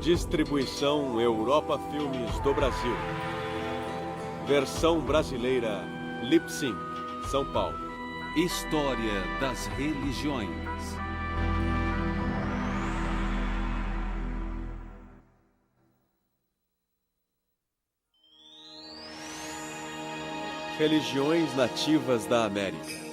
Distribuição Europa Filmes do Brasil. Versão brasileira Lip Sync, São Paulo. História das religiões. Religiões nativas da América.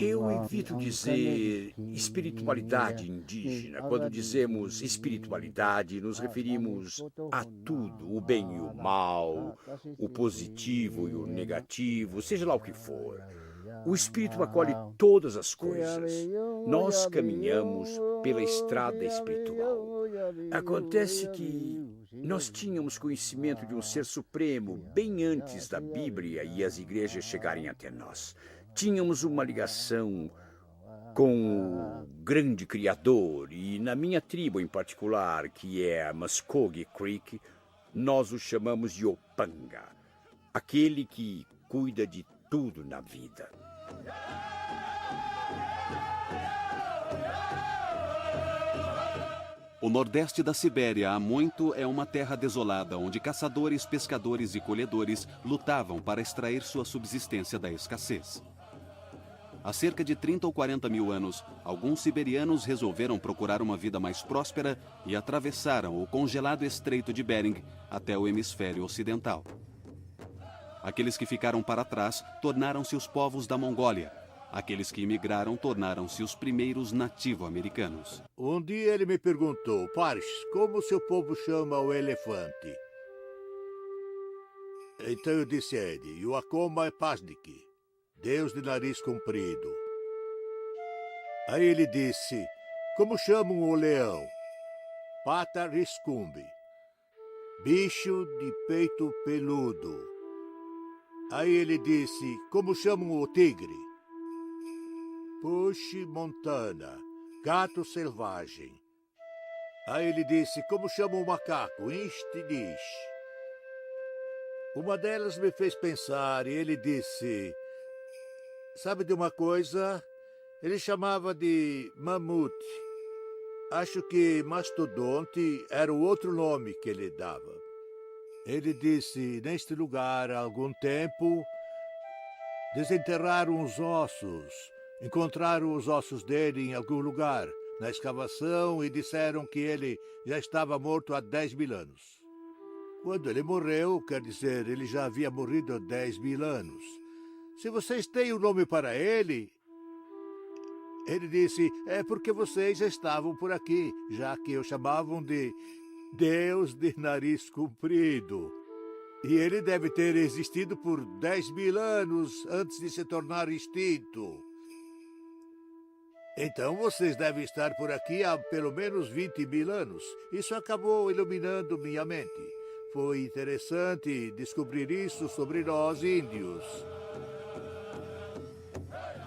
Eu evito dizer espiritualidade indígena. Quando dizemos espiritualidade, nos referimos a tudo, o bem e o mal, o positivo e o negativo, seja lá o que for. O espírito acolhe todas as coisas. Nós caminhamos pela estrada espiritual. Acontece que nós tínhamos conhecimento de um ser supremo bem antes da Bíblia e as igrejas chegarem até nós. Tínhamos uma ligação com o grande Criador, e na minha tribo em particular, que é a Muskogee Creek, nós o chamamos de Opanga, aquele que cuida de tudo na vida. O nordeste da Sibéria há muito é uma terra desolada, onde caçadores, pescadores e colhedores lutavam para extrair sua subsistência da escassez. Há cerca de 30 ou 40 mil anos, alguns siberianos resolveram procurar uma vida mais próspera e atravessaram o congelado estreito de Bering até o hemisfério ocidental. Aqueles que ficaram para trás tornaram-se os povos da Mongólia. Aqueles que imigraram tornaram-se os primeiros nativo-americanos. Um dia ele me perguntou: Paris, como seu povo chama o elefante? Então eu disse a ele: Yuakoma Pasnik, Deus de nariz comprido. Aí ele disse: como chamam o leão? Pata riscumbi, bicho de peito peludo. Aí ele disse: como chamam o tigre? Puxe Montana, gato selvagem. Aí ele disse: como chamam o macaco? Instinish. Uma delas me fez pensar e ele disse: sabe de uma coisa? Ele chamava de mamute. Acho que mastodonte era o outro nome que ele dava. Ele disse: neste lugar, há algum tempo, desenterraram os ossos. Encontraram os ossos dele em algum lugar, na escavação, e disseram que ele já estava morto há 10 mil anos. Quando ele morreu, quer dizer, ele já havia morrido há 10 mil anos. Se vocês têm um nome para ele... Ele disse: é porque vocês já estavam por aqui, já que o chamavam de Deus de nariz comprido. E ele deve ter existido por 10 mil anos antes de se tornar extinto. Então vocês devem estar por aqui há pelo menos 20 mil anos. Isso acabou iluminando minha mente. Foi interessante descobrir isso sobre nós, índios.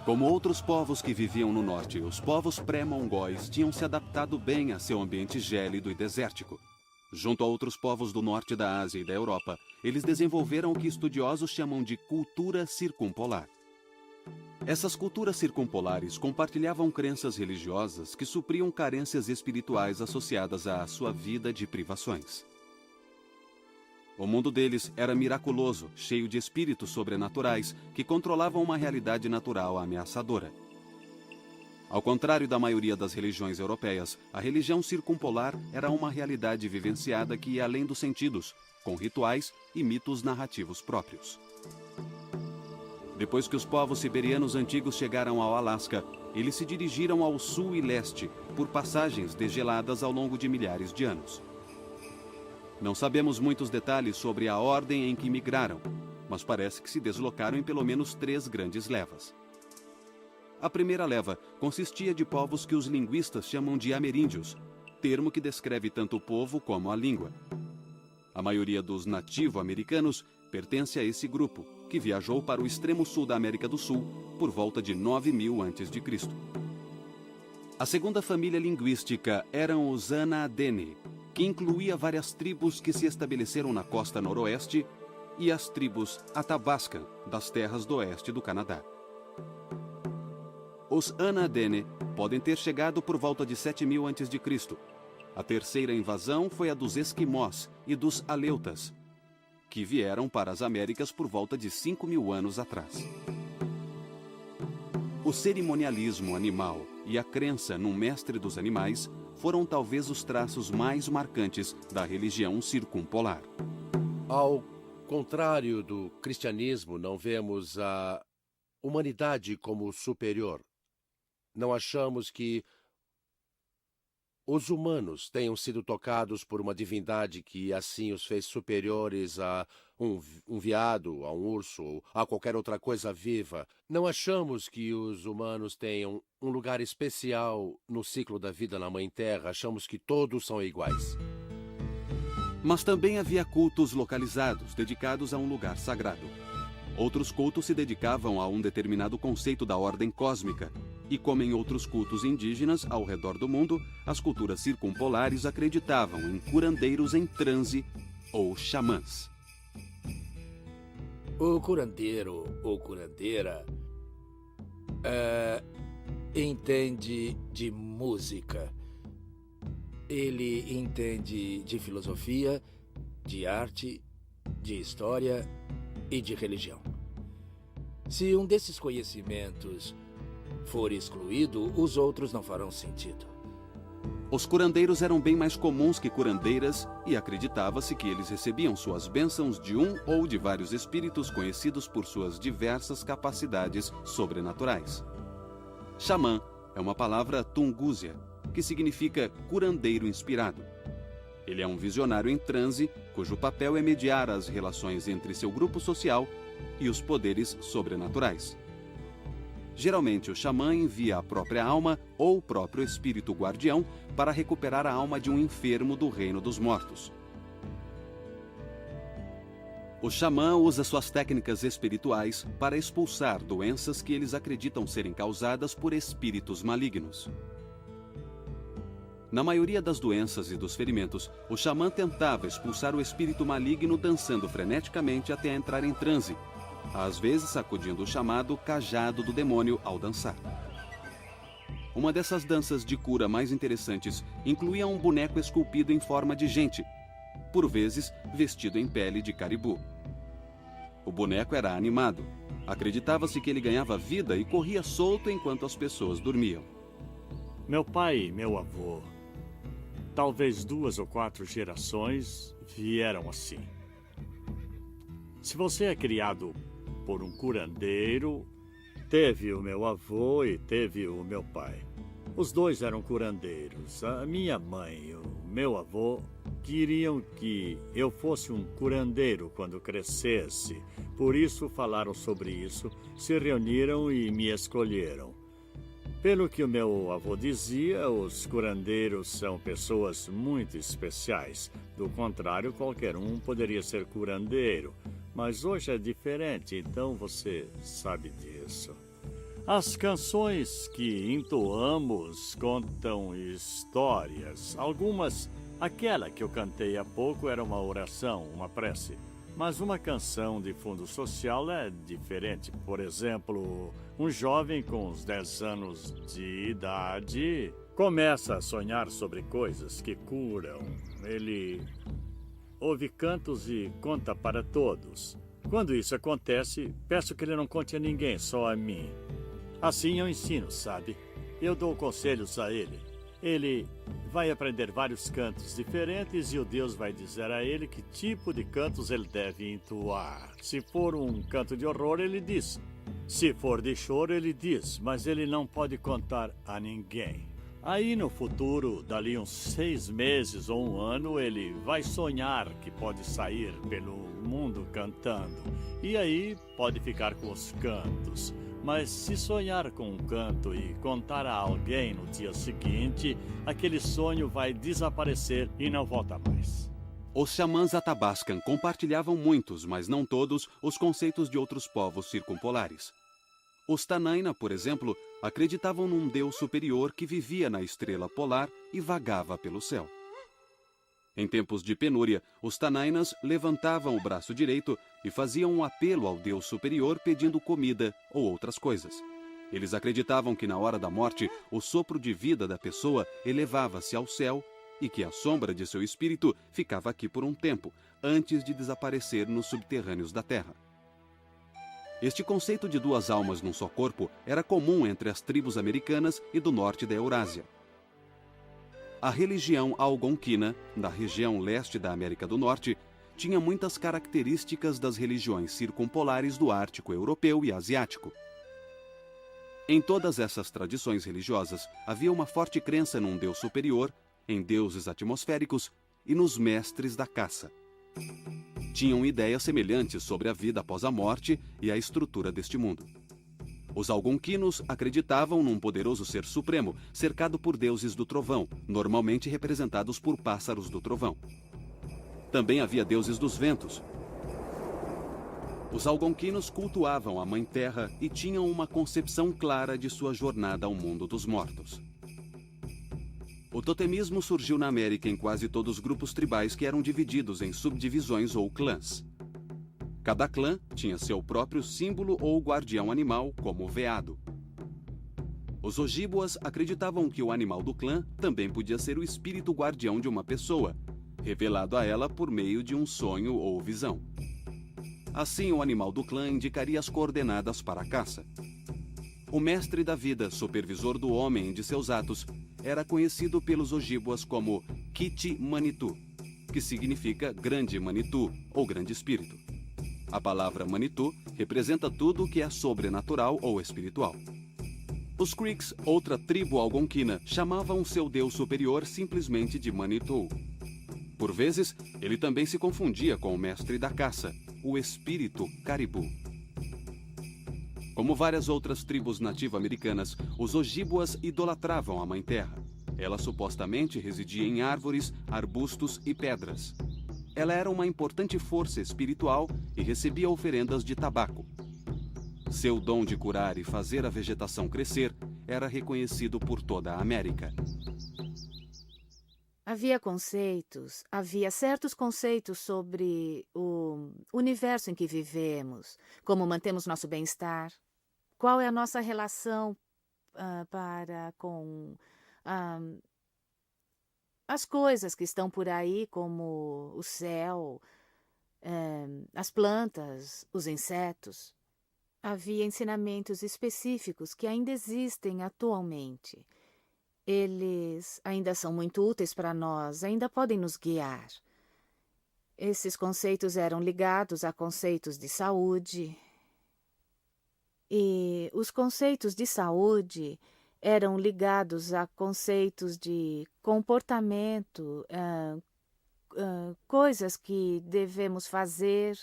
Como outros povos que viviam no norte, os povos pré-mongóis tinham se adaptado bem a seu ambiente gélido e desértico. Junto a outros povos do norte da Ásia e da Europa, eles desenvolveram o que estudiosos chamam de cultura circumpolar. Essas culturas circumpolares compartilhavam crenças religiosas que supriam carências espirituais associadas à sua vida de privações. O mundo deles era miraculoso, cheio de espíritos sobrenaturais que controlavam uma realidade natural ameaçadora. Ao contrário da maioria das religiões europeias, a religião circumpolar era uma realidade vivenciada que ia além dos sentidos, com rituais e mitos narrativos próprios. Depois que os povos siberianos antigos chegaram ao Alasca, eles se dirigiram ao sul e leste por passagens degeladas ao longo de milhares de anos. Não sabemos muitos detalhes sobre a ordem em que migraram, mas parece que se deslocaram em pelo menos 3 grandes levas. A primeira leva consistia de povos que os linguistas chamam de ameríndios, termo que descreve tanto o povo como a língua. A maioria dos nativo-americanos pertence a esse grupo, que viajou para o extremo sul da América do Sul por volta de 9000 a.C. A segunda família linguística eram os Anaadene, que incluía várias tribos que se estabeleceram na costa noroeste, e as tribos Athabascan, das terras do oeste do Canadá. Os Anaadene podem ter chegado por volta de 7000 a.C. A terceira invasão foi a dos Esquimós e dos Aleutas, que vieram para as Américas por volta de 5000 anos atrás. O cerimonialismo animal e a crença num mestre dos animais foram talvez os traços mais marcantes da religião circumpolar. Ao contrário do cristianismo, não vemos a humanidade como superior. Não achamos que os humanos tenham sido tocados por uma divindade que assim os fez superiores a um veado, a um urso ou a qualquer outra coisa viva. Não achamos que os humanos tenham um lugar especial no ciclo da vida na Mãe Terra. Achamos que todos são iguais. Mas também havia cultos localizados, dedicados a um lugar sagrado. Outros cultos se dedicavam a um determinado conceito da ordem cósmica. E como em outros cultos indígenas ao redor do mundo, as culturas circumpolares acreditavam em curandeiros em transe ou xamãs. O curandeiro ou curandeira entende de música. Ele entende de filosofia, de arte, de história e de religião. Se um desses conhecimentos for excluído, os outros não farão sentido. Os curandeiros eram bem mais comuns que curandeiras e acreditava-se que eles recebiam suas bênçãos de um ou de vários espíritos conhecidos por suas diversas capacidades sobrenaturais. Xamã é uma palavra tungúzia, que significa curandeiro inspirado. Ele é um visionário em transe, cujo papel é mediar as relações entre seu grupo social e os poderes sobrenaturais. Geralmente, o xamã envia a própria alma ou o próprio espírito guardião para recuperar a alma de um enfermo do reino dos mortos. O xamã usa suas técnicas espirituais para expulsar doenças que eles acreditam serem causadas por espíritos malignos. Na maioria das doenças e dos ferimentos, o xamã tentava expulsar o espírito maligno dançando freneticamente até entrar em transe, às vezes sacudindo o chamado cajado do demônio ao dançar. Uma dessas danças de cura mais interessantes incluía um boneco esculpido em forma de gente, por vezes vestido em pele de caribu. O boneco era animado. Acreditava-se que ele ganhava vida e corria solto enquanto as pessoas dormiam. Meu pai e meu avô, talvez 2 ou 4 gerações, vieram assim. Se você é criado por um curandeiro, teve o meu avô e teve o meu pai. Os dois eram curandeiros. A minha mãe e o meu avô queriam que eu fosse um curandeiro quando crescesse. Por isso falaram sobre isso, se reuniram e me escolheram. Pelo que o meu avô dizia, os curandeiros são pessoas muito especiais. Do contrário, qualquer um poderia ser curandeiro. Mas hoje é diferente, então você sabe disso. As canções que entoamos contam histórias. Algumas, aquela que eu cantei há pouco era uma oração, uma prece. Mas uma canção de fundo social é diferente. Por exemplo, um jovem com uns 10 anos de idade começa a sonhar sobre coisas que curam. Ele ouve cantos e conta para todos. Quando isso acontece, peço que ele não conte a ninguém, só a mim. Assim eu ensino, sabe? Eu dou conselhos a ele. Ele vai aprender vários cantos diferentes e o Deus vai dizer a ele que tipo de cantos ele deve entoar. Se for um canto de horror, ele diz. Se for de choro, ele diz, mas ele não pode contar a ninguém. Aí no futuro, dali uns 6 meses ou um ano, ele vai sonhar que pode sair pelo mundo cantando. E aí pode ficar com os cantos. Mas se sonhar com um canto e contar a alguém no dia seguinte, aquele sonho vai desaparecer e não volta mais. Os xamãs Athabascan compartilhavam muitos, mas não todos, os conceitos de outros povos circumpolares. Os Tanaina, por exemplo, acreditavam num deus superior que vivia na estrela polar e vagava pelo céu. Em tempos de penúria, os Tanainas levantavam o braço direito e faziam um apelo ao Deus superior pedindo comida ou outras coisas. Eles acreditavam que na hora da morte, o sopro de vida da pessoa elevava-se ao céu e que a sombra de seu espírito ficava aqui por um tempo, antes de desaparecer nos subterrâneos da terra. Este conceito de 2 almas num só corpo era comum entre as tribos americanas e do norte da Eurásia. A religião algonquina, da região leste da América do Norte, tinha muitas características das religiões circumpolares do Ártico europeu e asiático. Em todas essas tradições religiosas, havia uma forte crença num Deus superior, em deuses atmosféricos e nos mestres da caça. Tinham ideias semelhantes sobre a vida após a morte e a estrutura deste mundo. Os algonquinos acreditavam num poderoso ser supremo, cercado por deuses do trovão, normalmente representados por pássaros do trovão. Também havia deuses dos ventos. Os algonquinos cultuavam a Mãe Terra e tinham uma concepção clara de sua jornada ao mundo dos mortos. O totemismo surgiu na América em quase todos os grupos tribais que eram divididos em subdivisões ou clãs. Cada clã tinha seu próprio símbolo ou guardião animal, como o veado. Os Ojibwas acreditavam que o animal do clã também podia ser o espírito guardião de uma pessoa, revelado a ela por meio de um sonho ou visão. Assim, o animal do clã indicaria as coordenadas para a caça. O mestre da vida, supervisor do homem e de seus atos, era conhecido pelos Ojibwas como Kiti Manitou, que significa grande Manitou ou grande espírito. A palavra Manitou representa tudo o que é sobrenatural ou espiritual. Os Creeks, outra tribo algonquina, chamavam seu deus superior simplesmente de Manitou. Por vezes, ele também se confundia com o mestre da caça, o espírito Caribou. Como várias outras tribos nativo-americanas, os Ojibwas idolatravam a Mãe Terra. Ela supostamente residia em árvores, arbustos e pedras. Ela era uma importante força espiritual e recebia oferendas de tabaco. Seu dom de curar e fazer a vegetação crescer era reconhecido por toda a América. Havia certos conceitos sobre o universo em que vivemos, como mantemos nosso bem-estar, qual é a nossa relação com as coisas que estão por aí, como o céu, as plantas, os insetos. Havia ensinamentos específicos que ainda existem atualmente. Eles ainda são muito úteis para nós, ainda podem nos guiar. Esses conceitos eram ligados a conceitos de saúde. E os conceitos de saúde eram ligados a conceitos de comportamento, coisas que devemos fazer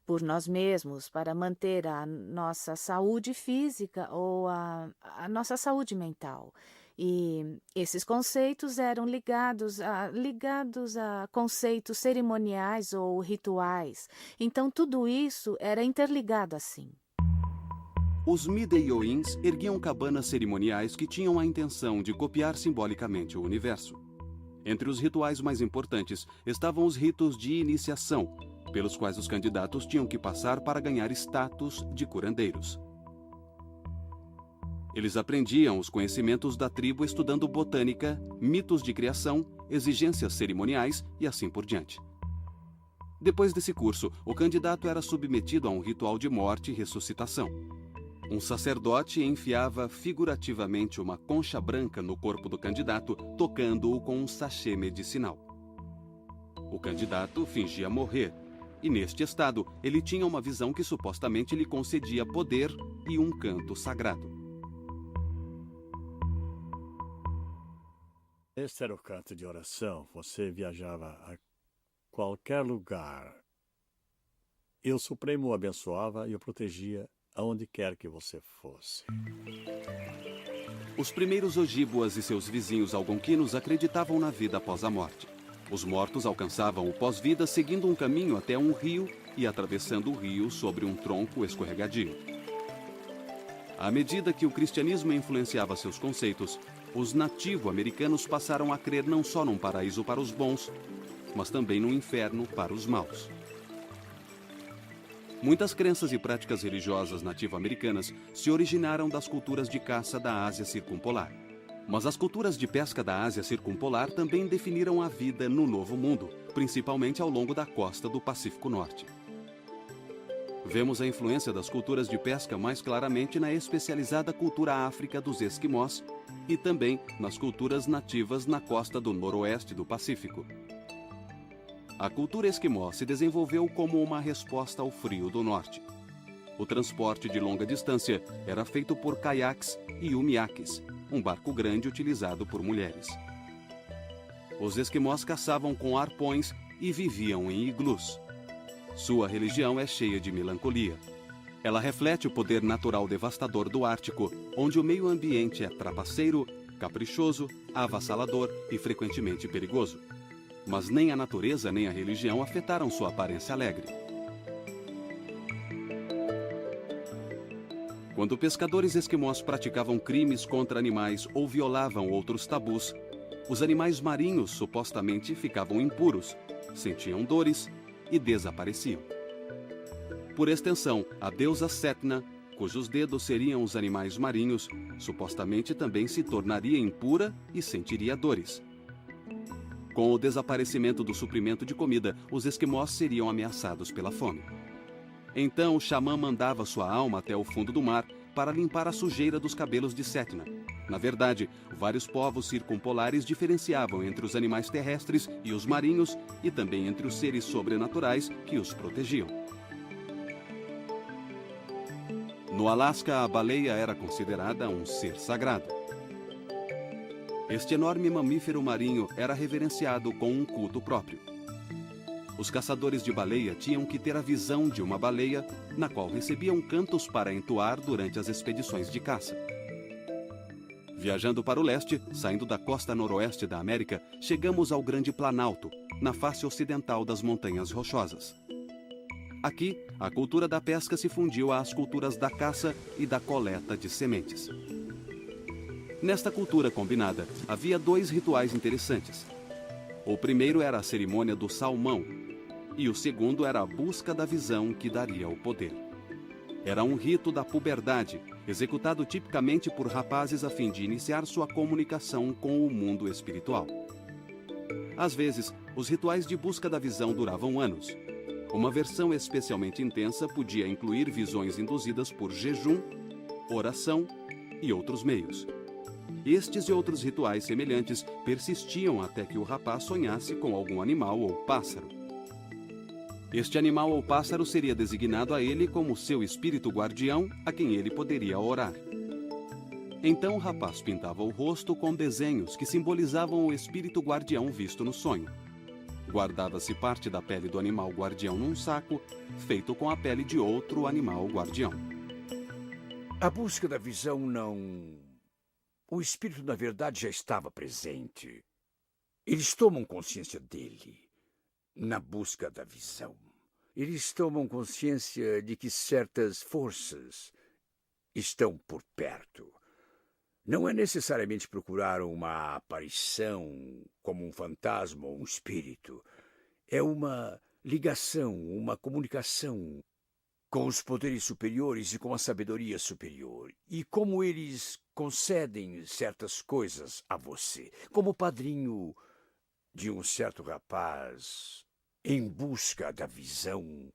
por nós mesmos para manter a nossa saúde física ou a nossa saúde mental. E esses conceitos eram ligados a conceitos cerimoniais ou rituais. Então, tudo isso era interligado assim. Os Mideioins erguiam cabanas cerimoniais que tinham a intenção de copiar simbolicamente o universo. Entre os rituais mais importantes estavam os ritos de iniciação, pelos quais os candidatos tinham que passar para ganhar status de curandeiros. Eles aprendiam os conhecimentos da tribo estudando botânica, mitos de criação, exigências cerimoniais e assim por diante. Depois desse curso, o candidato era submetido a um ritual de morte e ressuscitação. Um sacerdote enfiava figurativamente uma concha branca no corpo do candidato, tocando-o com um sachê medicinal. O candidato fingia morrer, e neste estado ele tinha uma visão que supostamente lhe concedia poder e um canto sagrado. Este era o canto de oração. Você viajava a qualquer lugar. E o Supremo o abençoava e o protegia aonde quer que você fosse. Os primeiros Ojibwas e seus vizinhos algonquinos acreditavam na vida após a morte. Os mortos alcançavam o pós-vida seguindo um caminho até um rio e atravessando o rio sobre um tronco escorregadio. À medida que o cristianismo influenciava seus conceitos, os nativo-americanos passaram a crer não só num paraíso para os bons, mas também num inferno para os maus. Muitas crenças e práticas religiosas nativo-americanas se originaram das culturas de caça da Ásia Circumpolar. Mas as culturas de pesca da Ásia Circumpolar também definiram a vida no Novo Mundo, principalmente ao longo da costa do Pacífico Norte. Vemos a influência das culturas de pesca mais claramente na especializada cultura áfrica dos esquimós e também nas culturas nativas na costa do noroeste do Pacífico. A cultura esquimó se desenvolveu como uma resposta ao frio do norte. O transporte de longa distância era feito por caiaques e umiaques, um barco grande utilizado por mulheres. Os esquimós caçavam com arpões e viviam em iglus. Sua religião é cheia de melancolia. Ela reflete o poder natural devastador do Ártico, onde o meio ambiente é trapaceiro, caprichoso, avassalador e frequentemente perigoso. Mas nem a natureza nem a religião afetaram sua aparência alegre. Quando pescadores esquimós praticavam crimes contra animais ou violavam outros tabus, os animais marinhos supostamente ficavam impuros, sentiam dores e desapareciam. Por extensão, a deusa Setna, cujos dedos seriam os animais marinhos, supostamente também se tornaria impura e sentiria dores. Com o desaparecimento do suprimento de comida, os esquimós seriam ameaçados pela fome. Então o xamã mandava sua alma até o fundo do mar para limpar a sujeira dos cabelos de Setna. Na verdade, vários povos circumpolares diferenciavam entre os animais terrestres e os marinhos e também entre os seres sobrenaturais que os protegiam. No Alasca, a baleia era considerada um ser sagrado. Este enorme mamífero marinho era reverenciado com um culto próprio. Os caçadores de baleia tinham que ter a visão de uma baleia, na qual recebiam cantos para entoar durante as expedições de caça. Viajando para o leste, saindo da costa noroeste da América, chegamos ao Grande Planalto, na face ocidental das Montanhas Rochosas. Aqui, a cultura da pesca se fundiu às culturas da caça e da coleta de sementes. Nesta cultura combinada, havia dois rituais interessantes. O primeiro era a cerimônia do salmão, e o segundo era a busca da visão que daria o poder. Era um rito da puberdade, executado tipicamente por rapazes a fim de iniciar sua comunicação com o mundo espiritual. Às vezes, os rituais de busca da visão duravam anos. Uma versão especialmente intensa podia incluir visões induzidas por jejum, oração e outros meios. Estes e outros rituais semelhantes persistiam até que o rapaz sonhasse com algum animal ou pássaro. Este animal ou pássaro seria designado a ele como seu espírito guardião, a quem ele poderia orar. Então o rapaz pintava o rosto com desenhos que simbolizavam o espírito guardião visto no sonho. Guardava-se parte da pele do animal guardião num saco, feito com a pele de outro animal guardião. A busca da visão não... O espírito, na verdade, já estava presente. Eles tomam consciência dele na busca da visão. Eles tomam consciência de que certas forças estão por perto. Não é necessariamente procurar uma aparição como um fantasma ou um espírito. É uma ligação, uma comunicação com os poderes superiores e com a sabedoria superior. E como eles concedem certas coisas a você. Como o padrinho de um certo rapaz Em busca da visão,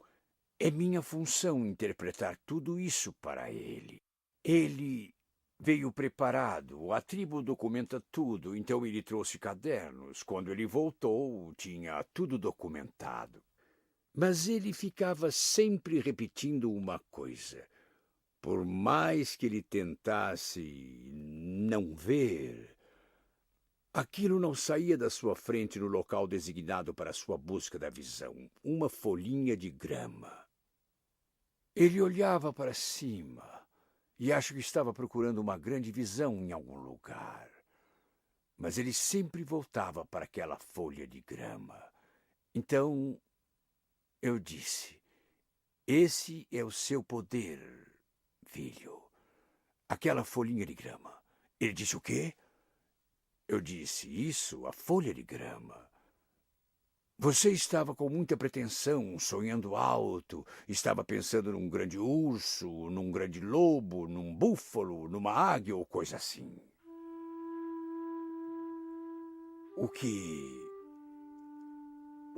é minha função interpretar tudo isso para ele. Ele veio preparado, a tribo documenta tudo, então ele trouxe cadernos. Quando ele voltou, tinha tudo documentado. Mas ele ficava sempre repetindo uma coisa. Por mais que ele tentasse não ver, aquilo não saía da sua frente no local designado para sua busca da visão, uma folhinha de grama. Ele olhava para cima e acho que estava procurando uma grande visão em algum lugar. Mas ele sempre voltava para aquela folha de grama. Então, eu disse, esse é o seu poder, filho. Aquela folhinha de grama. Ele disse o quê? Eu disse, isso, a folha de grama. Você estava com muita pretensão, sonhando alto, estava pensando num grande urso, num grande lobo, num búfalo, numa águia ou coisa assim. O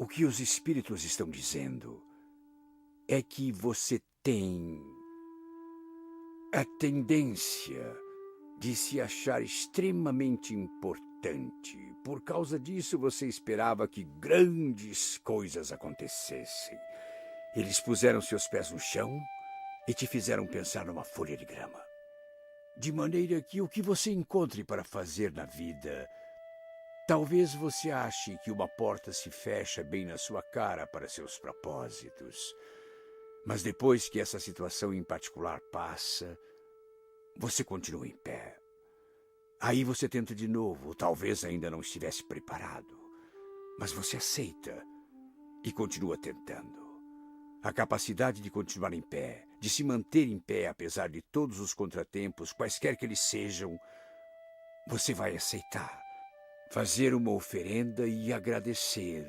que os espíritos estão dizendo é que você tem a tendência de se achar extremamente importante. Por causa disso, você esperava que grandes coisas acontecessem. Eles puseram seus pés no chão e te fizeram pensar numa folha de grama. De maneira que o que você encontre para fazer na vida, talvez você ache que uma porta se fecha bem na sua cara para seus propósitos. Mas depois que essa situação em particular passa, você continua em pé. Aí você tenta de novo, talvez ainda não estivesse preparado. Mas você aceita e continua tentando. A capacidade de continuar em pé, de se manter em pé apesar de todos os contratempos, quaisquer que eles sejam, você vai aceitar. Fazer uma oferenda e agradecer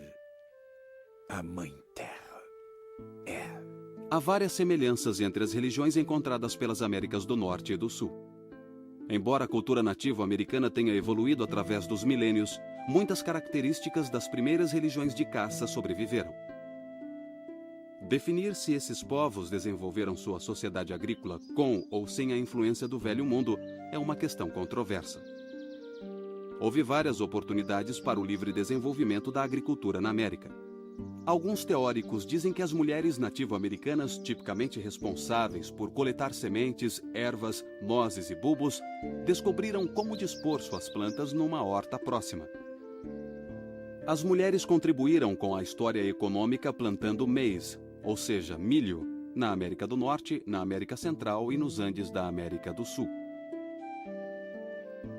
à Mãe Terra. Há várias semelhanças entre as religiões encontradas pelas Américas do Norte e do Sul. Embora a cultura nativa-americana tenha evoluído através dos milênios, muitas características das primeiras religiões de caça sobreviveram. Definir se esses povos desenvolveram sua sociedade agrícola com ou sem a influência do Velho Mundo é uma questão controversa. Houve várias oportunidades para o livre desenvolvimento da agricultura na América. Alguns teóricos dizem que as mulheres nativo-americanas, tipicamente responsáveis por coletar sementes, ervas, nozes e bulbos, descobriram como dispor suas plantas numa horta próxima. As mulheres contribuíram com a história econômica plantando maize, ou seja, milho, na América do Norte, na América Central e nos Andes da América do Sul.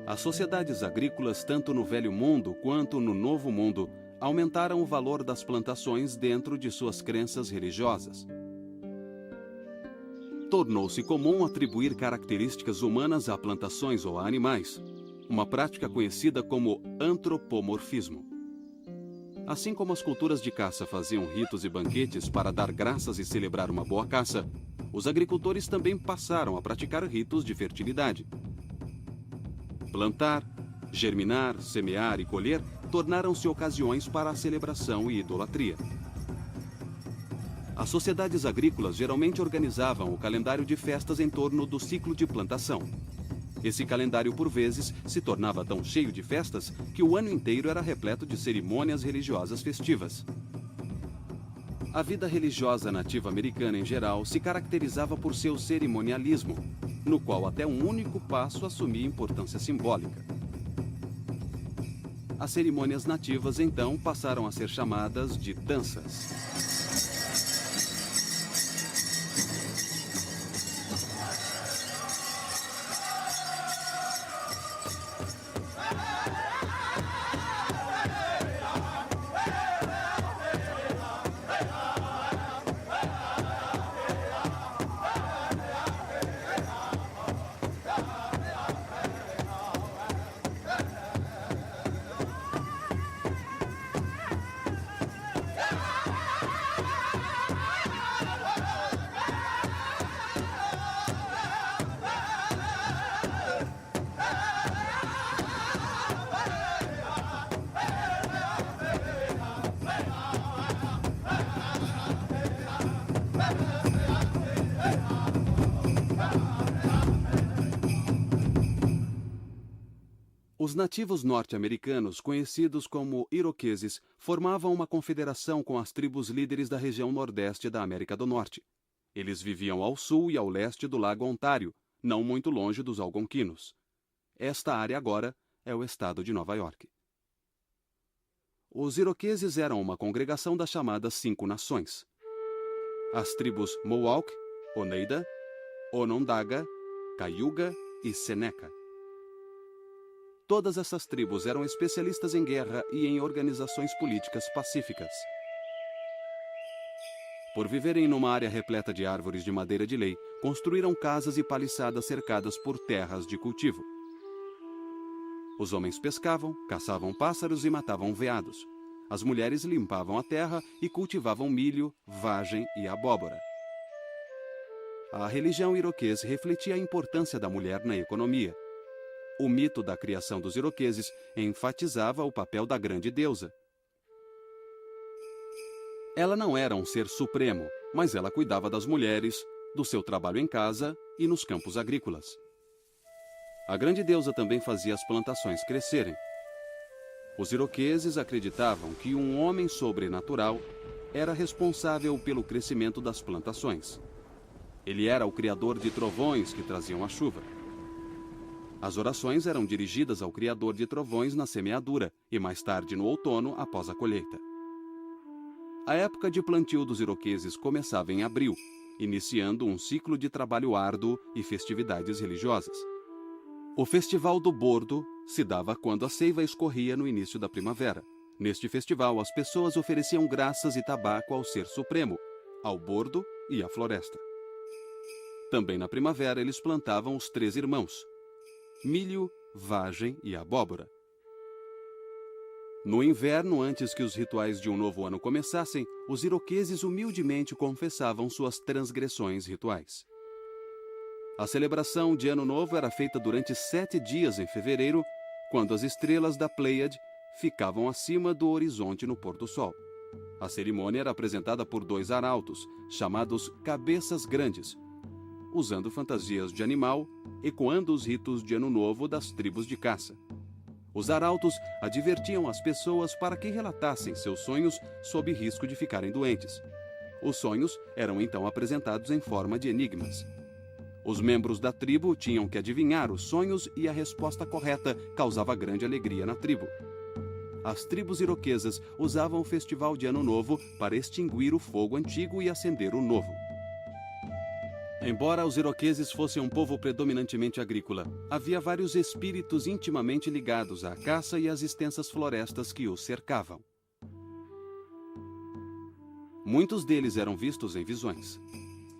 As sociedades agrícolas, tanto no Velho Mundo quanto no Novo Mundo, aumentaram o valor das plantações dentro de suas crenças religiosas. Tornou-se comum atribuir características humanas a plantações ou a animais, uma prática conhecida como antropomorfismo. Assim como as culturas de caça faziam ritos e banquetes para dar graças e celebrar uma boa caça, os agricultores também passaram a praticar ritos de fertilidade. Plantar, germinar, semear e colher tornaram-se ocasiões para a celebração e idolatria. As sociedades agrícolas geralmente organizavam o calendário de festas em torno do ciclo de plantação. Esse calendário, por vezes, se tornava tão cheio de festas que o ano inteiro era repleto de cerimônias religiosas festivas. A vida religiosa nativa americana em geral se caracterizava por seu cerimonialismo, no qual até um único passo assumia importância simbólica. As cerimônias nativas, então, passaram a ser chamadas de danças. Os nativos norte-americanos, conhecidos como iroqueses, formavam uma confederação com as tribos líderes da região nordeste da América do Norte. Eles viviam ao sul e ao leste do Lago Ontário, não muito longe dos Algonquinos. Esta área agora é o estado de Nova York. Os iroqueses eram uma congregação das chamadas 5 Nações. As tribos Mohawk, Oneida, Onondaga, Cayuga e Seneca. Todas essas tribos eram especialistas em guerra e em organizações políticas pacíficas. Por viverem numa área repleta de árvores de madeira de lei, construíram casas e paliçadas cercadas por terras de cultivo. Os homens pescavam, caçavam pássaros e matavam veados. As mulheres limpavam a terra e cultivavam milho, vagem e abóbora. A religião iroquês refletia a importância da mulher na economia. O mito da criação dos iroqueses enfatizava o papel da grande deusa. Ela não era um ser supremo, mas ela cuidava das mulheres, do seu trabalho em casa e nos campos agrícolas. A grande deusa também fazia as plantações crescerem. Os iroqueses acreditavam que um homem sobrenatural era responsável pelo crescimento das plantações. Ele era o criador de trovões que traziam a chuva. As orações eram dirigidas ao criador de trovões na semeadura e mais tarde no outono, após a colheita. A época de plantio dos iroqueses começava em abril, iniciando um ciclo de trabalho árduo e festividades religiosas. O Festival do Bordo se dava quando a seiva escorria no início da primavera. Neste festival, as pessoas ofereciam graças e tabaco ao Ser Supremo, ao bordo e à floresta. Também na primavera, eles plantavam os 3 irmãos: milho, vagem e abóbora. No inverno, antes que os rituais de um novo ano começassem, os iroqueses humildemente confessavam suas transgressões rituais. A celebração de Ano Novo era feita durante 7 dias em fevereiro, quando as estrelas da Pleiade ficavam acima do horizonte no pôr do sol. A cerimônia era apresentada por 2 arautos, chamados Cabeças Grandes, usando fantasias de animal, ecoando os ritos de Ano Novo das tribos de caça. Os arautos advertiam as pessoas para que relatassem seus sonhos sob risco de ficarem doentes. Os sonhos eram então apresentados em forma de enigmas. Os membros da tribo tinham que adivinhar os sonhos e a resposta correta causava grande alegria na tribo. As tribos iroquesas usavam o festival de Ano Novo para extinguir o fogo antigo e acender o novo. Embora os iroqueses fossem um povo predominantemente agrícola, havia vários espíritos intimamente ligados à caça e às extensas florestas que os cercavam. Muitos deles eram vistos em visões.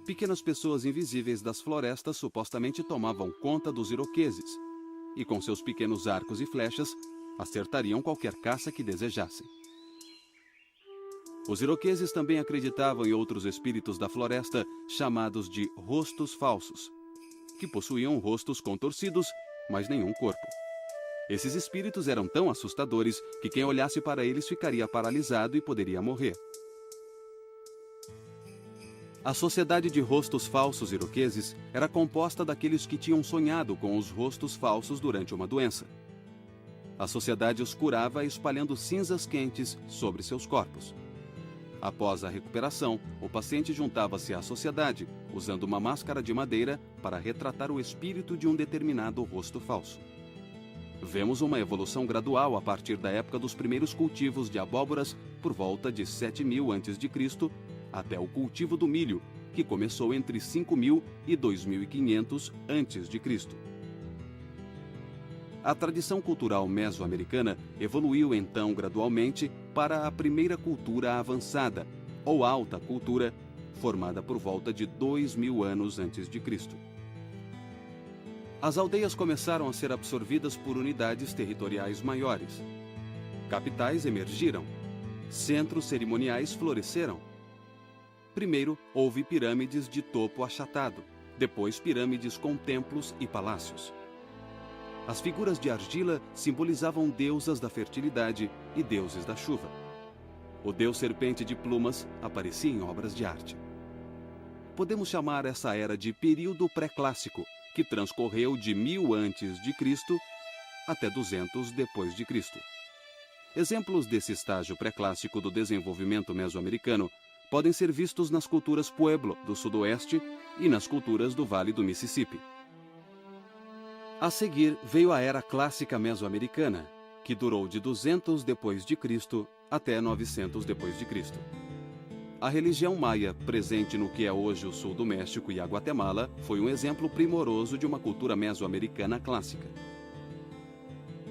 Pequenas pessoas invisíveis das florestas supostamente tomavam conta dos iroqueses e, com seus pequenos arcos e flechas, acertariam qualquer caça que desejassem. Os iroqueses também acreditavam em outros espíritos da floresta, chamados de rostos falsos, que possuíam rostos contorcidos, mas nenhum corpo. Esses espíritos eram tão assustadores que quem olhasse para eles ficaria paralisado e poderia morrer. A sociedade de rostos falsos iroqueses era composta daqueles que tinham sonhado com os rostos falsos durante uma doença. A sociedade os curava espalhando cinzas quentes sobre seus corpos. Após a recuperação, o paciente juntava-se à sociedade, usando uma máscara de madeira para retratar o espírito de um determinado rosto falso. Vemos uma evolução gradual a partir da época dos primeiros cultivos de abóboras, por volta de 7.000 a.C., até o cultivo do milho, que começou entre 5.000 e 2.500 a.C. A tradição cultural mesoamericana evoluiu então gradualmente para a primeira cultura avançada, ou alta cultura, formada por volta de 2.000 anos antes de Cristo. As aldeias começaram a ser absorvidas por unidades territoriais maiores. Capitais emergiram. Centros cerimoniais floresceram. Primeiro, houve pirâmides de topo achatado, depois pirâmides com templos e palácios. As figuras de argila simbolizavam deusas da fertilidade e deuses da chuva. O deus serpente de plumas aparecia em obras de arte. Podemos chamar essa era de período pré-clássico, que transcorreu de 1000 a.C. até 200 depois de Cristo. Exemplos desse estágio pré-clássico do desenvolvimento mesoamericano podem ser vistos nas culturas Pueblo do sudoeste e nas culturas do Vale do Mississippi. A seguir veio a Era Clássica Mesoamericana, que durou de 200 depois de Cristo até 900 depois de Cristo. A religião maia, presente no que é hoje o sul do México e a Guatemala, foi um exemplo primoroso de uma cultura mesoamericana clássica.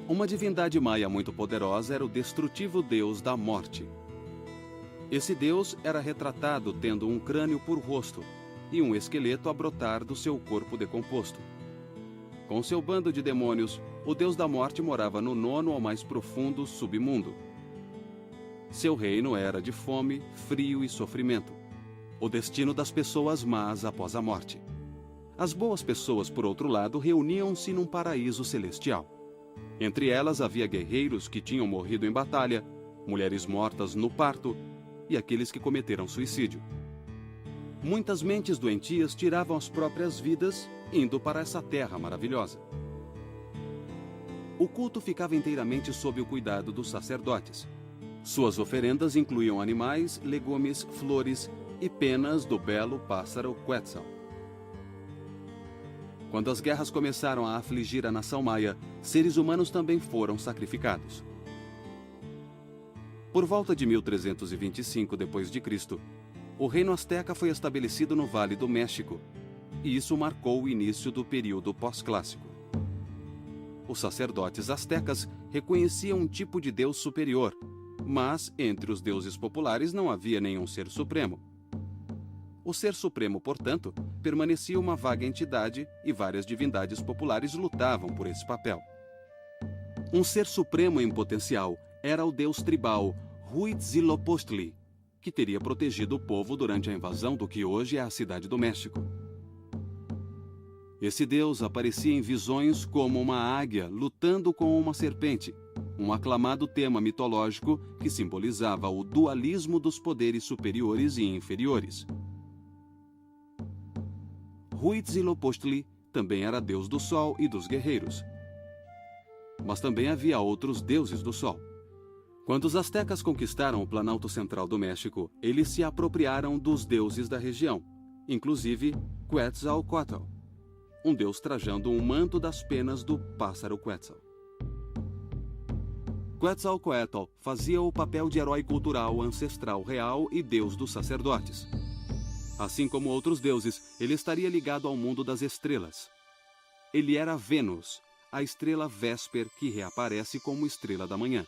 Uma divindade maia muito poderosa era o destrutivo deus da morte. Esse deus era retratado tendo um crânio por rosto e um esqueleto a brotar do seu corpo decomposto. Com seu bando de demônios, o deus da morte morava no nono ou mais profundo submundo. Seu reino era de fome, frio e sofrimento, o destino das pessoas más após a morte. As boas pessoas, por outro lado, reuniam-se num paraíso celestial. Entre elas havia guerreiros que tinham morrido em batalha, mulheres mortas no parto e aqueles que cometeram suicídio. Muitas mentes doentias tiravam as próprias vidas indo para essa terra maravilhosa. O culto ficava inteiramente sob o cuidado dos sacerdotes. Suas oferendas incluíam animais, legumes, flores e penas do belo pássaro Quetzal. Quando as guerras começaram a afligir a nação maia, seres humanos também foram sacrificados. Por volta de 1325 d.C., o reino azteca foi estabelecido no Vale do México, e isso marcou o início do período pós-clássico. Os sacerdotes aztecas reconheciam um tipo de deus superior, mas entre os deuses populares não havia nenhum ser supremo. O ser supremo, portanto, permanecia uma vaga entidade e várias divindades populares lutavam por esse papel. Um ser supremo em potencial era o deus tribal Huitzilopochtli, que teria protegido o povo durante a invasão do que hoje é a Cidade do México. Esse deus aparecia em visões como uma águia lutando com uma serpente, um aclamado tema mitológico que simbolizava o dualismo dos poderes superiores e inferiores. Huitzilopochtli também era deus do sol e dos guerreiros. Mas também havia outros deuses do sol. Quando os astecas conquistaram o Planalto Central do México, eles se apropriaram dos deuses da região, inclusive Quetzalcóatl, um deus trajando um manto das penas do pássaro Quetzal. Quetzalcóatl fazia o papel de herói cultural ancestral real e deus dos sacerdotes. Assim como outros deuses, ele estaria ligado ao mundo das estrelas. Ele era Vênus, a estrela Vésper que reaparece como estrela da manhã.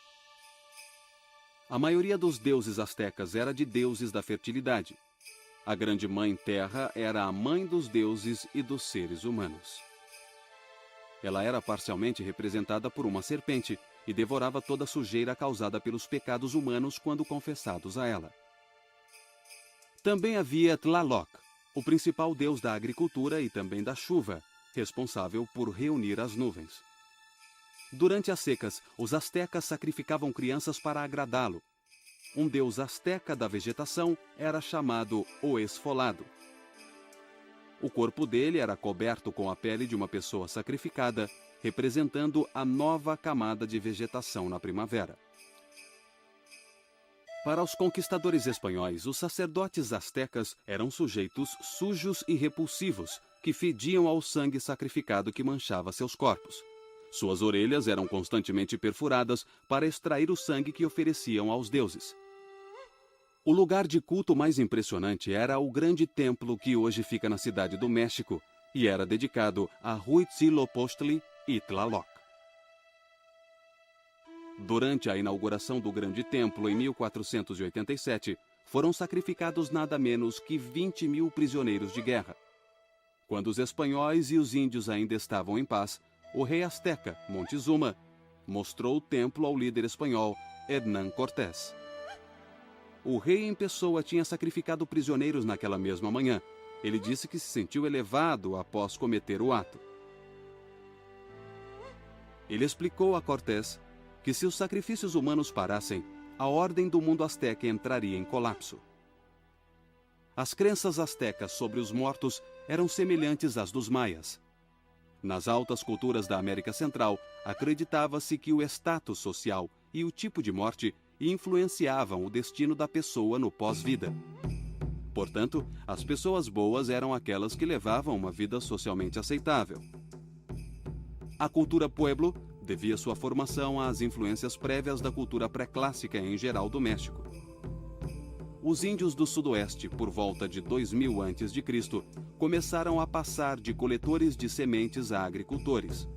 A maioria dos deuses astecas era de deuses da fertilidade. A grande mãe Terra era a mãe dos deuses e dos seres humanos. Ela era parcialmente representada por uma serpente e devorava toda a sujeira causada pelos pecados humanos quando confessados a ela. Também havia Tlaloc, o principal deus da agricultura e também da chuva, responsável por reunir as nuvens. Durante as secas, os astecas sacrificavam crianças para agradá-lo. Um deus asteca da vegetação era chamado o Esfolado. O corpo dele era coberto com a pele de uma pessoa sacrificada, representando a nova camada de vegetação na primavera. Para os conquistadores espanhóis, os sacerdotes astecas eram sujeitos sujos e repulsivos, que fediam ao sangue sacrificado que manchava seus corpos. Suas orelhas eram constantemente perfuradas para extrair o sangue que ofereciam aos deuses. O lugar de culto mais impressionante era o grande templo que hoje fica na Cidade do México e era dedicado a Huitzilopochtli e Tlaloc. Durante a inauguração do grande templo em 1487, foram sacrificados nada menos que 20.000 prisioneiros de guerra. Quando os espanhóis e os índios ainda estavam em paz, o rei asteca, Montezuma, mostrou o templo ao líder espanhol, Hernán Cortés. O rei em pessoa tinha sacrificado prisioneiros naquela mesma manhã. Ele disse que se sentiu elevado após cometer o ato. Ele explicou a Cortés que se os sacrifícios humanos parassem, a ordem do mundo asteca entraria em colapso. As crenças astecas sobre os mortos eram semelhantes às dos maias. Nas altas culturas da América Central, acreditava-se que o status social e o tipo de morte influenciavam o destino da pessoa no pós-vida. Portanto, as pessoas boas eram aquelas que levavam uma vida socialmente aceitável. A cultura Pueblo devia sua formação às influências prévias da cultura pré-clássica em geral do México. Os índios do Sudoeste, por volta de 2000 a.C., começaram a passar de coletores de sementes a agricultores.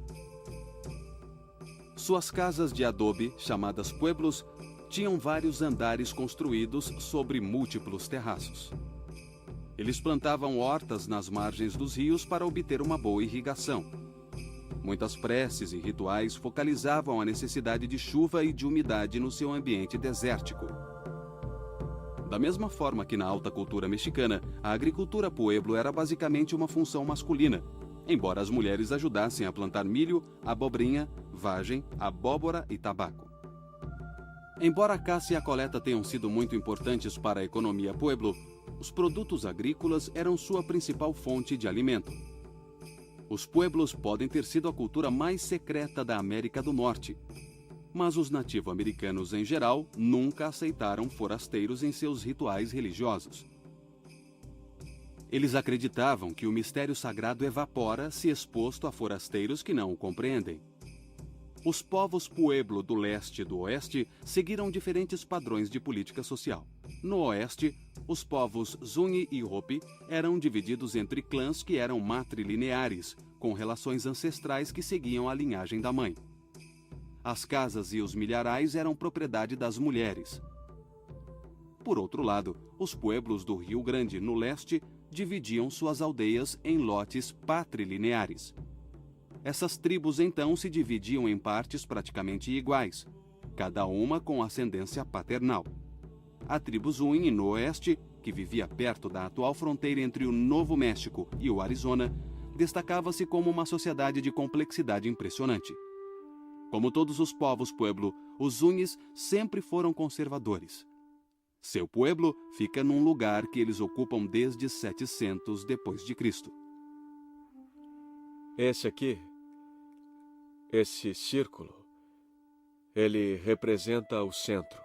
Suas casas de adobe, chamadas pueblos, tinham vários andares construídos sobre múltiplos terraços. Eles plantavam hortas nas margens dos rios para obter uma boa irrigação. Muitas preces e rituais focalizavam a necessidade de chuva e de umidade no seu ambiente desértico. Da mesma forma que na alta cultura mexicana, a agricultura pueblo era basicamente uma função masculina, embora as mulheres ajudassem a plantar milho, abobrinha, vagem, abóbora e tabaco. Embora a caça e a coleta tenham sido muito importantes para a economia pueblo, os produtos agrícolas eram sua principal fonte de alimento. Os pueblos podem ter sido a cultura mais secreta da América do Norte, mas os nativo-americanos em geral nunca aceitaram forasteiros em seus rituais religiosos. Eles acreditavam que o mistério sagrado evapora se exposto a forasteiros que não o compreendem. Os povos Pueblo do leste e do oeste seguiram diferentes padrões de política social. No oeste, os povos Zuni e Hopi eram divididos entre clãs que eram matrilineares, com relações ancestrais que seguiam a linhagem da mãe. As casas e os milharais eram propriedade das mulheres. Por outro lado, os pueblos do Rio Grande, no leste, dividiam suas aldeias em lotes patrilineares. Essas tribos então se dividiam em partes praticamente iguais, cada uma com ascendência paternal. A tribo Zuni, no oeste, que vivia perto da atual fronteira entre o Novo México e o Arizona, destacava-se como uma sociedade de complexidade impressionante. Como todos os povos pueblo, os Zunis sempre foram conservadores. Seu pueblo fica num lugar que eles ocupam desde 700 depois de Cristo. Esse aqui, esse círculo, ele representa o centro.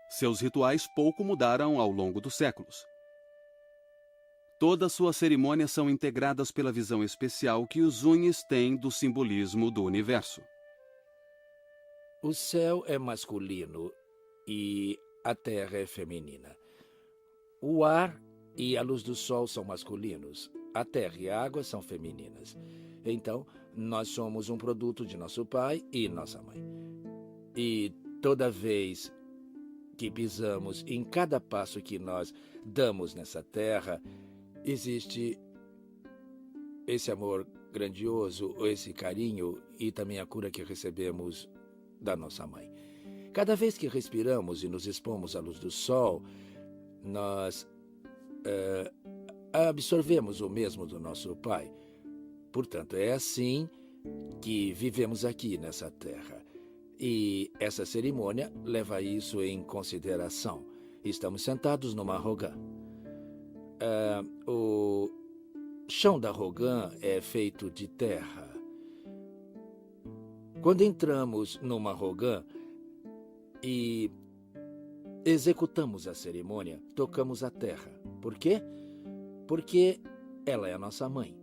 Seus rituais pouco mudaram ao longo dos séculos. Todas suas cerimônias são integradas pela visão especial que os Zunis têm do simbolismo do universo. O céu é masculino e a terra é feminina. O ar e a luz do sol são masculinos. A terra e a água são femininas. Então, nós somos um produto de nosso pai e nossa mãe. E toda vez que pisamos, em cada passo que nós damos nessa terra, existe esse amor grandioso, esse carinho e também a cura que recebemos da nossa mãe. Cada vez que respiramos e nos expomos à luz do sol, nós absorvemos o mesmo do nosso pai. Portanto, é assim que vivemos aqui nessa terra. E essa cerimônia leva isso em consideração. Estamos sentados numa rogã. O chão da rogã é feito de terra. Quando entramos numa rogã e executamos a cerimônia, tocamos a terra. Por quê? Porque ela é a nossa mãe.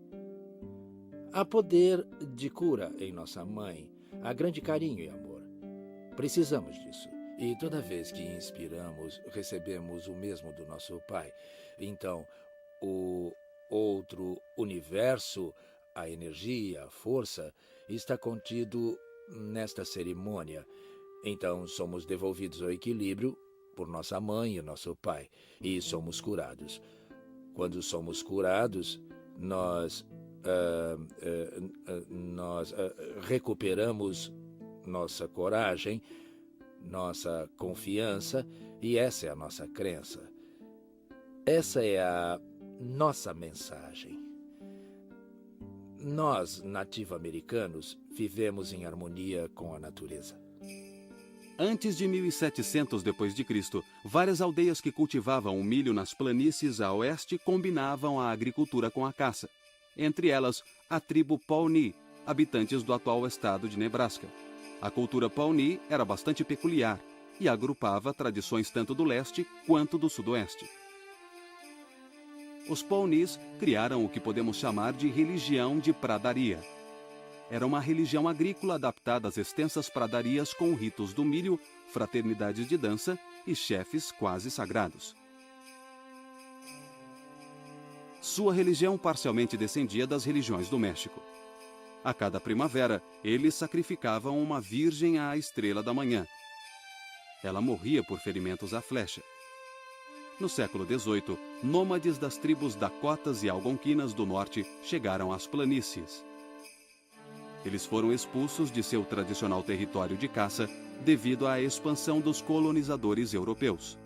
Há poder de cura em nossa mãe. Há grande carinho e amor. Precisamos disso. E toda vez que inspiramos, recebemos o mesmo do nosso pai. Então, o outro universo, a energia, a força, está contido nesta cerimônia. Então, somos devolvidos ao equilíbrio por nossa mãe e nosso pai. E somos curados. Quando somos curados, nós recuperamos nossa coragem, nossa confiança, e essa é a nossa crença. Essa é a nossa mensagem. Nós, nativo-americanos, vivemos em harmonia com a natureza. Antes de 1700 d.C., várias aldeias que cultivavam o milho nas planícies a oeste combinavam a agricultura com a caça. entre elas a tribo Pawnee, habitantes do atual estado de Nebraska. A cultura Pawnee era bastante peculiar e agrupava tradições tanto do leste quanto do sudoeste. Os Pawnees criaram o que podemos chamar de religião de pradaria. Era uma religião agrícola adaptada às extensas pradarias com ritos do milho, fraternidades de dança e chefes quase sagrados. Sua religião parcialmente descendia das religiões do México. A cada primavera, eles sacrificavam uma virgem à estrela da manhã. Ela morria por ferimentos à flecha. No século XVIII, nômades das tribos Dakotas e Algonquinas do norte chegaram às planícies. Eles foram expulsos de seu tradicional território de caça devido à expansão dos colonizadores europeus.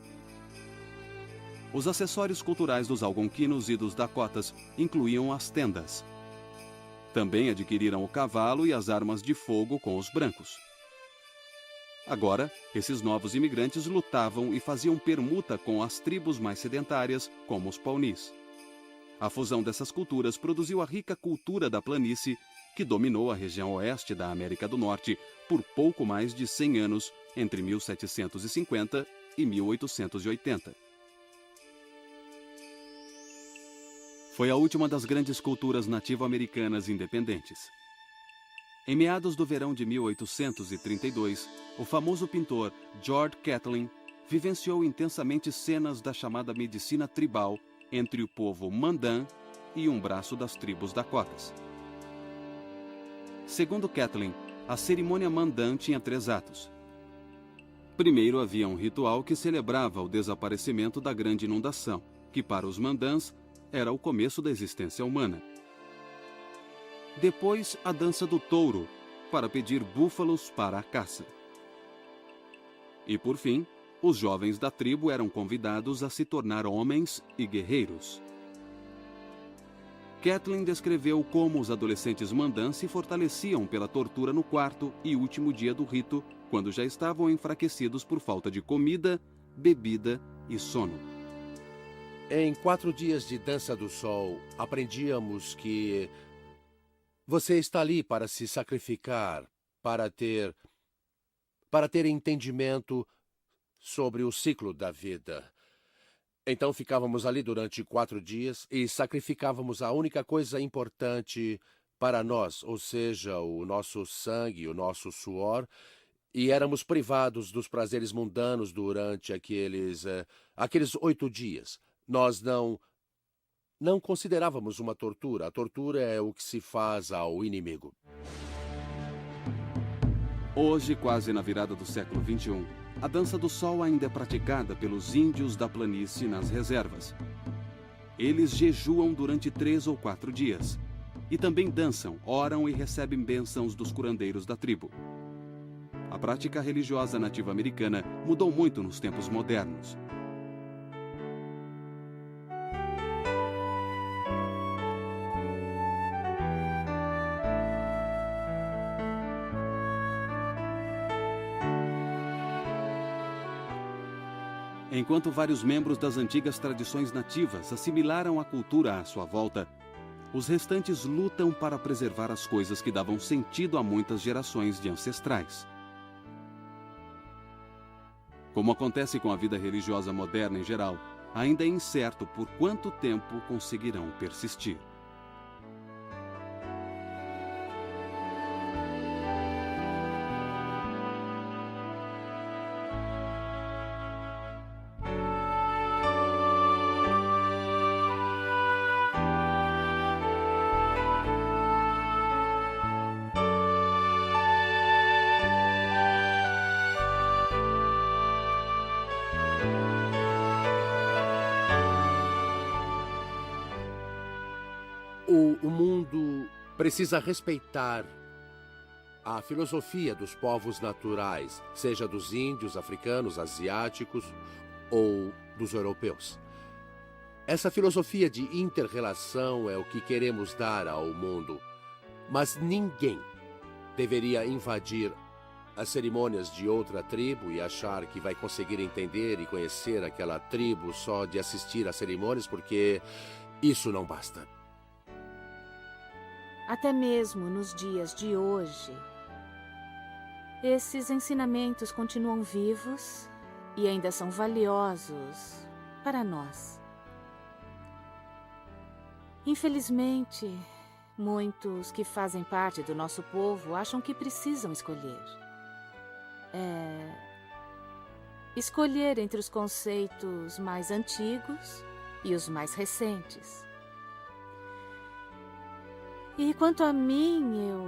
Os acessórios culturais dos algonquinos e dos Dakotas incluíam as tendas. Também adquiriram o cavalo e as armas de fogo com os brancos. Agora, esses novos imigrantes lutavam e faziam permuta com as tribos mais sedentárias, como os Pawnees. A fusão dessas culturas produziu a rica cultura da planície, que dominou a região oeste da América do Norte por pouco mais de 100 anos, entre 1750 e 1880. Foi a última das grandes culturas nativo-americanas independentes. Em meados do verão de 1832, o famoso pintor George Catlin vivenciou intensamente cenas da chamada medicina tribal entre o povo Mandan e um braço das tribos Dakotas. Segundo Catlin, a cerimônia Mandan tinha 3 atos. Primeiro havia um ritual que celebrava o desaparecimento da grande inundação, que para os Mandans era o começo da existência humana. Depois, a dança do touro, para pedir búfalos para a caça. E, por fim, os jovens da tribo eram convidados a se tornar homens e guerreiros. Catlin descreveu como os adolescentes Mandans se fortaleciam pela tortura no quarto e último dia do rito, quando já estavam enfraquecidos por falta de comida, bebida e sono. Em 4 dias de dança do sol, aprendíamos que você está ali para se sacrificar, para ter entendimento sobre o ciclo da vida. Então ficávamos ali durante 4 dias e sacrificávamos a única coisa importante para nós, ou seja, o nosso sangue, o nosso suor, e éramos privados dos prazeres mundanos durante aqueles 8 dias. Nós não considerávamos uma tortura. A tortura é o que se faz ao inimigo. Hoje, quase na virada do século XXI, a dança do sol ainda é praticada pelos índios da planície nas reservas. Eles jejuam durante 3 ou 4 dias. E também dançam, oram e recebem bênçãos dos curandeiros da tribo. A prática religiosa nativa-americana mudou muito nos tempos modernos. Enquanto vários membros das antigas tradições nativas assimilaram a cultura à sua volta, os restantes lutam para preservar as coisas que davam sentido a muitas gerações de ancestrais. Como acontece com a vida religiosa moderna em geral, ainda é incerto por quanto tempo conseguirão persistir. O mundo precisa respeitar a filosofia dos povos naturais, seja dos índios, africanos, asiáticos ou dos europeus. Essa filosofia de inter-relação é o que queremos dar ao mundo, mas ninguém deveria invadir as cerimônias de outra tribo e achar que vai conseguir entender e conhecer aquela tribo só de assistir às cerimônias, porque isso não basta. até mesmo nos dias de hoje, esses ensinamentos continuam vivos e ainda são valiosos para nós. Infelizmente, muitos que fazem parte do nosso povo acham que precisam escolher. Escolher entre os conceitos mais antigos e os mais recentes. E quanto a mim, eu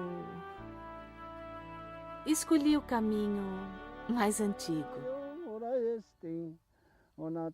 escolhi o caminho mais antigo. Ona